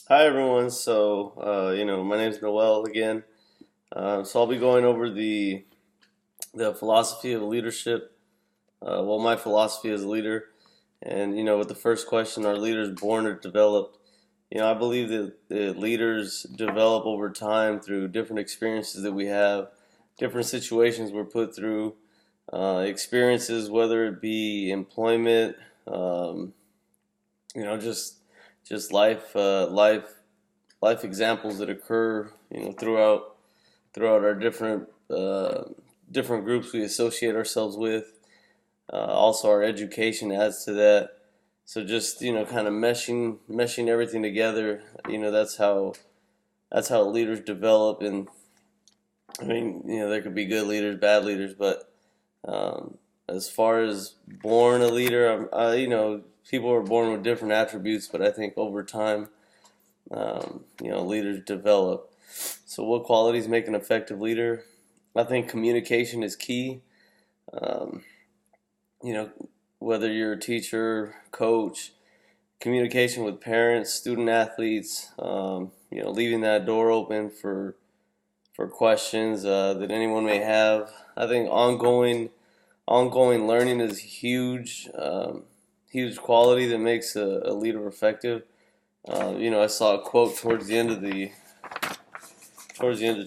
Hi everyone. My name is Noel again. So I'll be going over the philosophy of leadership. My philosophy as a leader, and with the first question, are leaders born or developed? I believe that leaders develop over time through different experiences that we have, different situations we're put through, experiences, whether it be employment, um, just life examples that occur, throughout our different groups we associate ourselves with. Also, our education adds to that. So just kind of meshing everything together. That's how leaders develop. And there could be good leaders, bad leaders, but as far as born a leader, people are born with different attributes, but I think over time, leaders develop. So, what qualities make an effective leader? I think communication is key. Um, you know, whether you're a teacher, coach, communication with parents, student athletes, leaving that door open for questions that anyone may have. I think ongoing learning is huge quality that makes a leader effective. I saw a quote towards the end of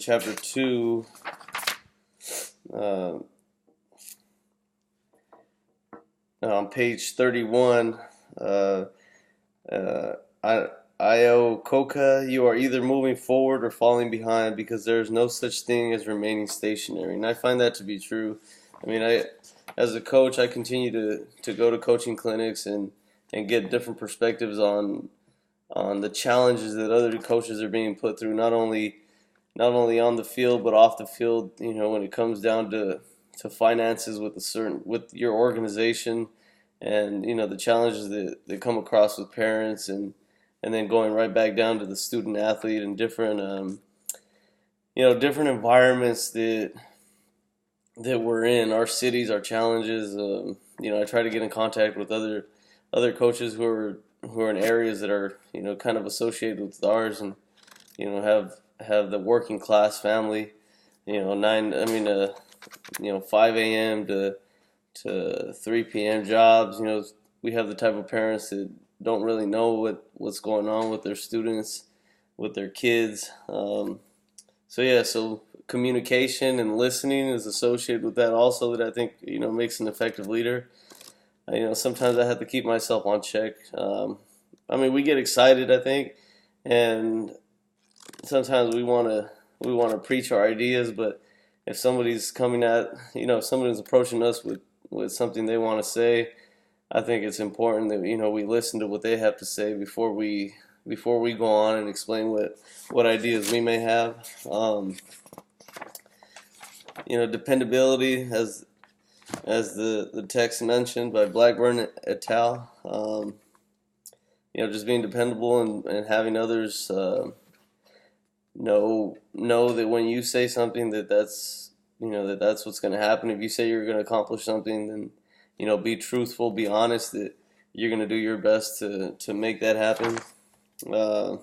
chapter 2, uh, on page 31. Uh, uh, I, Io Coca, you are either moving forward or falling behind because there is no such thing as remaining stationary. And I find that to be true. As a coach, I continue to go to coaching clinics and get different perspectives on the challenges that other coaches are being put through, not only on the field but off the field. When it comes down to finances with your organization, and the challenges that come across with parents, and then going right back down to the student athlete, and different environments that we're in, our cities, our challenges. I try to get in contact with other coaches who are in areas that are kind of associated with ours, and have the working class family. 5 a.m. to 3 p.m. jobs. We have the type of parents that don't really know what's going on with their students, with their kids. So communication and listening is associated with that also, that I think makes an effective leader. Sometimes I have to keep myself on check. We get excited, I think, and sometimes we want to preach our ideas, but if somebody's if somebody's approaching us with something they want to say, I think it's important that we listen to what they have to say before we go on and explain what ideas we may have. Dependability, as the text mentioned by Blackburn et al. Just being dependable, and having others know that when you say something, that's what's going to happen. If you say you're going to accomplish something, then be truthful, be honest that you're going to do your best to make that happen. Uh,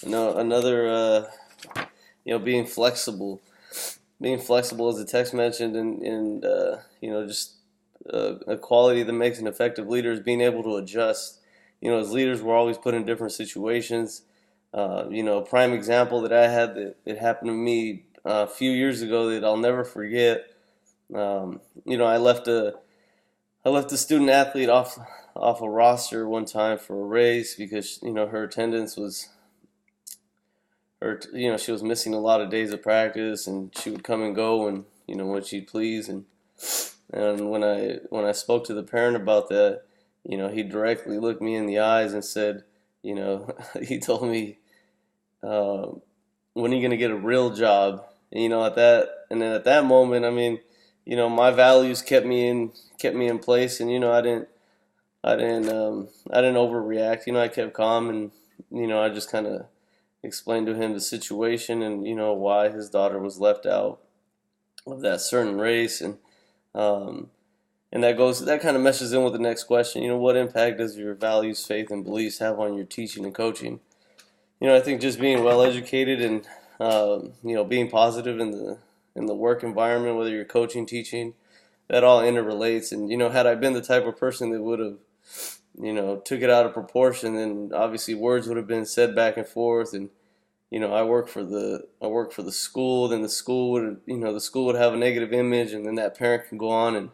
no, another being flexible, as the text mentioned, and just a quality that makes an effective leader is being able to adjust. As leaders, we're always put in different situations. A prime example that I had that happened to me a few years ago that I'll never forget. I left a student athlete off a roster one time for a race because her attendance was, she was missing a lot of days of practice, and she would come and go when she'd please. And when I spoke to the parent about that, he directly looked me in the eyes and said, he told me, when are you going to get a real job? And then at that moment, my values kept me in place, and I didn't overreact. I kept calm, and I just kind of explained to him the situation, and why his daughter was left out of that certain race. Um, And that kind of meshes in with the next question. What impact does your values, faith, and beliefs have on your teaching and coaching? I think just being well educated and being positive in the work environment, whether you're coaching, teaching, that all interrelates. And had I been the type of person that would have took it out of proportion, then obviously words would have been said back and forth. And I work for the school. Then the school would have a negative image, and then that parent can go on and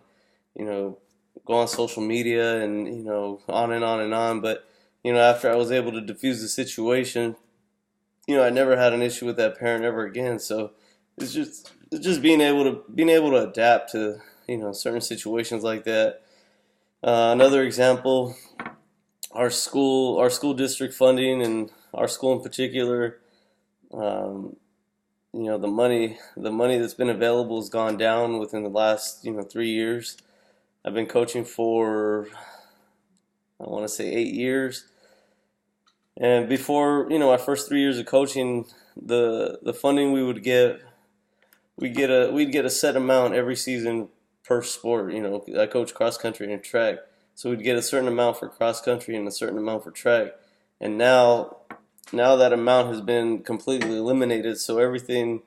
you know go on social media and on and on and on. But after I was able to diffuse the situation, I never had an issue with that parent ever again. So it's just being able to adapt to certain situations like that. Another example, our school district funding, and our school in particular. Um, the money that's been available has gone down within the last 3 years. I've been coaching for, I want to say, 8 years. And before my first 3 years of coaching, the funding we would get, we'd get a set amount every season per sport. I coach cross country and track, so we'd get a certain amount for cross country and a certain amount for track. And now that amount has been completely eliminated, so everything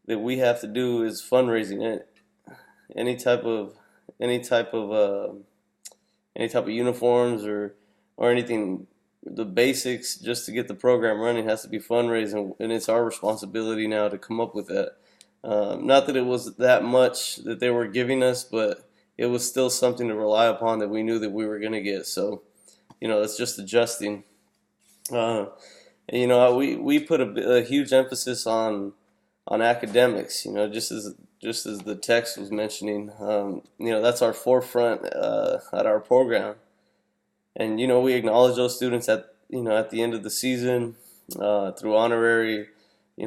that we have to do is fundraising. Any type of any type of uniforms or anything, the basics just to get the program running has to be fundraising, and it's our responsibility now to come up with that. Not that it was that much that they were giving us, but it was still something to rely upon that we knew that we were going to get. So, it's just adjusting. Uh, we put a huge emphasis on academics. Just as the text was mentioning. That's our forefront at our program, and we acknowledge those students at the end of the season through honorary,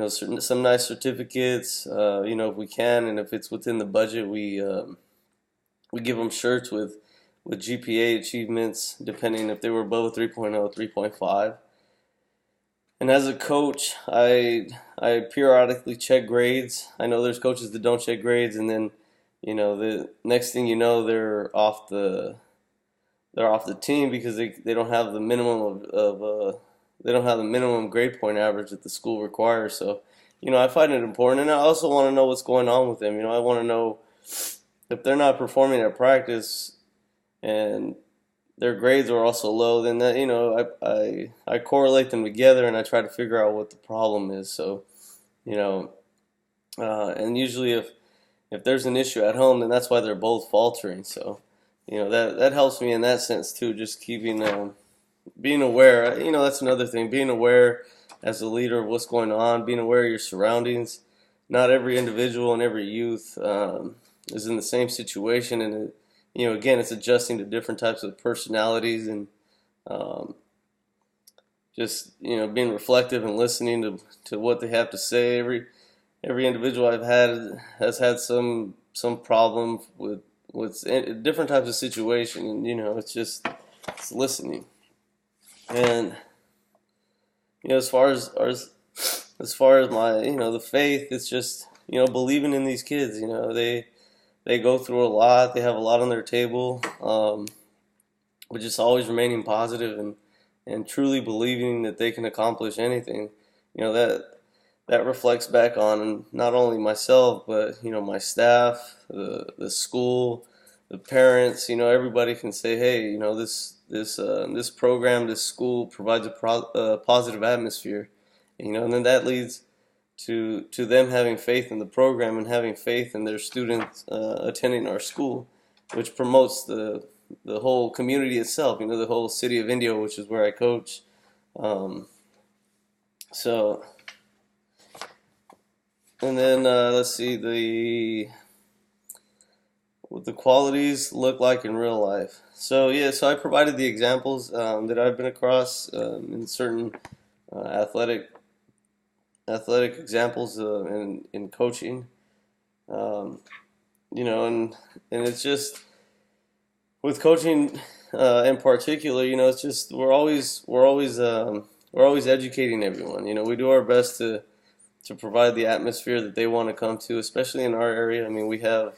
some nice certificates. If we can, and if it's within the budget, we give them shirts with GPA achievements, depending if they were above a 3.0, 3.5. And as a coach, I periodically check grades. I know there's coaches that don't check grades, and then the next thing you know, they're off the team because they don't have the minimum they don't have the minimum grade point average that the school requires. So I find it important, and I also want to know what's going on with them. I want to know if they're not performing at practice and their grades are also low, then that I correlate them together and I try to figure out what the problem is. So and usually if there's an issue at home, then that's why they're both faltering. So that helps me in that sense too. Just keeping being aware. That's another thing. Being aware as a leader of what's going on. Being aware of your surroundings. Not every individual and every youth is in the same situation, and again, it's adjusting to different types of personalities, and just being reflective and listening to what they have to say. Every individual I've had has had some problem with different types of situation, and it's listening. And as far as my the faith, it's just believing in these kids. They go through a lot. They have a lot on their table, but just always remaining positive and truly believing that they can accomplish anything. That reflects back on not only myself, but my staff, the school, the parents. Everybody can say, hey, this program, this school provides a positive atmosphere. And then that leads to them having faith in the program and having faith in their students attending our school, which promotes the whole community itself. The whole city of Indio, which is where I coach. So, and then let's see what the qualities look like in real life. So so I provided the examples that I've been across in certain athletic examples in coaching. And it's just with coaching in particular. It's just we're always educating everyone. We do our best to provide the atmosphere that they want to come to, especially in our area. I mean, we have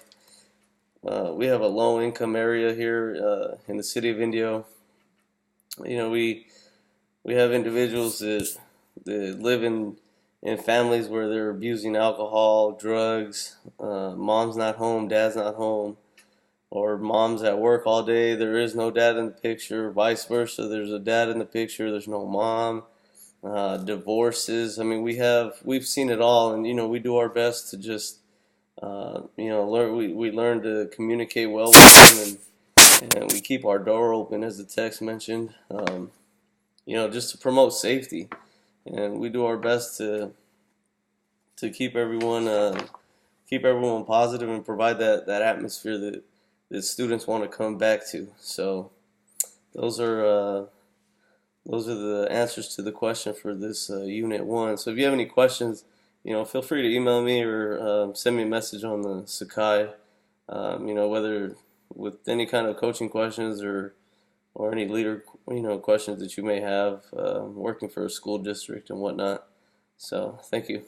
we have a low income area here in the city of Indio. We have individuals that live in families where they're abusing alcohol, drugs. Mom's not home, dad's not home, or mom's at work all day. There is no dad in the picture. Vice versa. There's a dad in the picture. There's no mom. Divorces. I mean, we've seen it all, and we do our best to just learn. We learn to communicate well with them, and we keep our door open, as the text mentioned. Just to promote safety, and we do our best to keep everyone positive and provide that atmosphere that students want to come back to. So those are uh, those are the answers to the question for this unit one. So if you have any questions, feel free to email me or send me a message on the Sakai. Whether with any kind of coaching questions or any leader questions that you may have working for a school district and whatnot. So thank you.